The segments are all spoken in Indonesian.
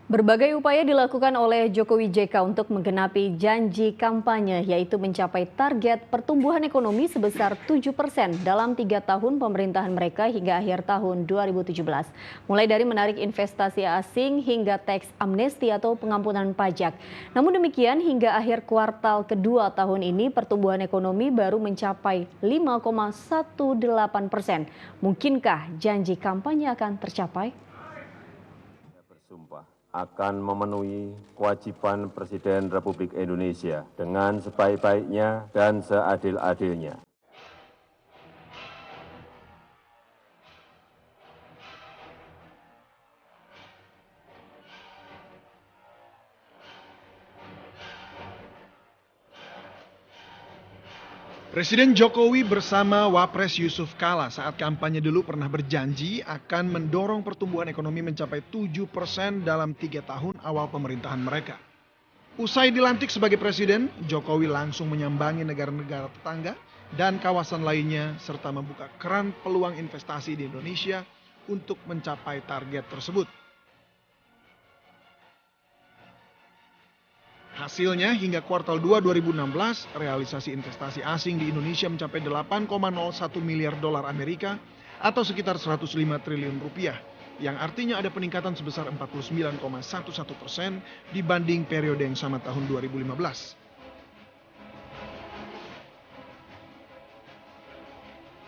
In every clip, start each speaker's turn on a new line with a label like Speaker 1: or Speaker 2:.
Speaker 1: Berbagai upaya dilakukan oleh Jokowi JK untuk menggenapi janji kampanye, yaitu mencapai target pertumbuhan ekonomi sebesar 7% dalam 3 tahun pemerintahan mereka hingga akhir tahun 2017. Mulai dari menarik investasi asing hingga teks amnesti atau pengampunan pajak. Namun demikian, hingga akhir kuartal kedua tahun ini pertumbuhan ekonomi baru mencapai 5,18%. Mungkinkah janji kampanye akan tercapai?
Speaker 2: Bersumpah akan memenuhi kewajiban Presiden Republik Indonesia dengan sebaik-baiknya dan seadil-adilnya.
Speaker 3: Presiden Jokowi bersama Wapres Yusuf Kala saat kampanye dulu pernah berjanji akan mendorong pertumbuhan ekonomi mencapai 7% dalam 3 tahun awal pemerintahan mereka. Usai dilantik sebagai presiden, Jokowi langsung menyambangi negara-negara tetangga dan kawasan lainnya serta membuka keran peluang investasi di Indonesia untuk mencapai target tersebut. Hasilnya hingga kuartal 2 2016, realisasi investasi asing di Indonesia mencapai 8,01 miliar dolar Amerika atau sekitar 105 triliun rupiah, yang artinya ada peningkatan sebesar 49,11% dibanding periode yang sama tahun 2015.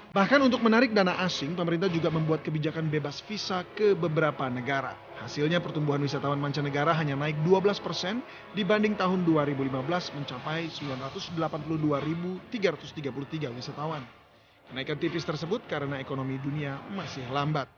Speaker 3: Bahkan untuk menarik dana asing, pemerintah juga membuat kebijakan bebas visa ke beberapa negara. Hasilnya pertumbuhan wisatawan mancanegara hanya naik 12% dibanding tahun 2015 mencapai 982.333 wisatawan. Kenaikan tipis tersebut karena ekonomi dunia masih lambat.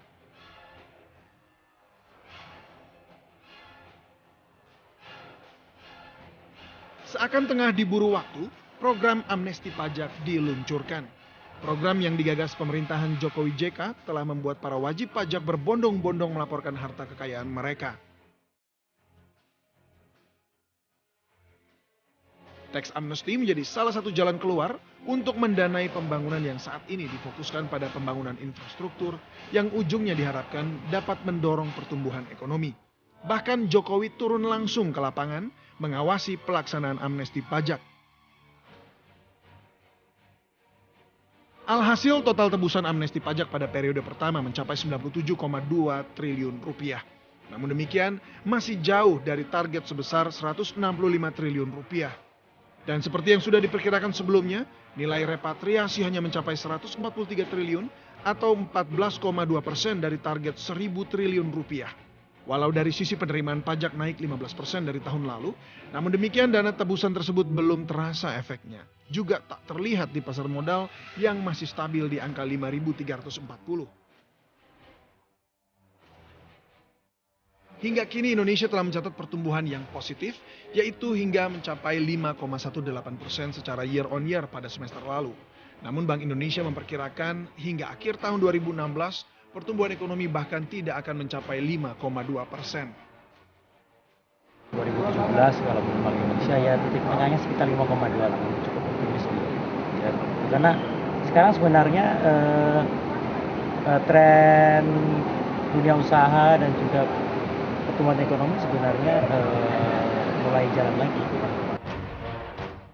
Speaker 3: Seakan tengah diburu waktu, program amnesti pajak diluncurkan. Program yang digagas pemerintahan Jokowi JK telah membuat para wajib pajak berbondong-bondong melaporkan harta kekayaan mereka. Teks amnesti menjadi salah satu jalan keluar untuk mendanai pembangunan yang saat ini difokuskan pada pembangunan infrastruktur yang ujungnya diharapkan dapat mendorong pertumbuhan ekonomi. Bahkan Jokowi turun langsung ke lapangan mengawasi pelaksanaan amnesti pajak. Alhasil total tebusan amnesti pajak pada periode pertama mencapai 97,2 triliun rupiah. Namun demikian, masih jauh dari target sebesar 165 triliun rupiah. Dan seperti yang sudah diperkirakan sebelumnya, nilai repatriasi hanya mencapai 143 triliun atau 14,2% dari target 1.000 triliun rupiah. Walau dari sisi penerimaan pajak naik 15% dari tahun lalu, namun demikian dana tebusan tersebut belum terasa efeknya. Juga tak terlihat di pasar modal yang masih stabil di angka 5.340. Hingga kini Indonesia telah mencatat pertumbuhan yang positif, yaitu hingga mencapai 5,18% secara year on year pada semester lalu. Namun Bank Indonesia memperkirakan hingga akhir tahun 2016, pertumbuhan ekonomi bahkan tidak akan mencapai 5,2%.
Speaker 4: 2017 kalau Bank Indonesia ya titik tengahnya sekitar 5,2 lah, cukup optimis ya. Karena sekarang sebenarnya tren dunia usaha dan juga pertumbuhan ekonomi sebenarnya mulai jalan lagi.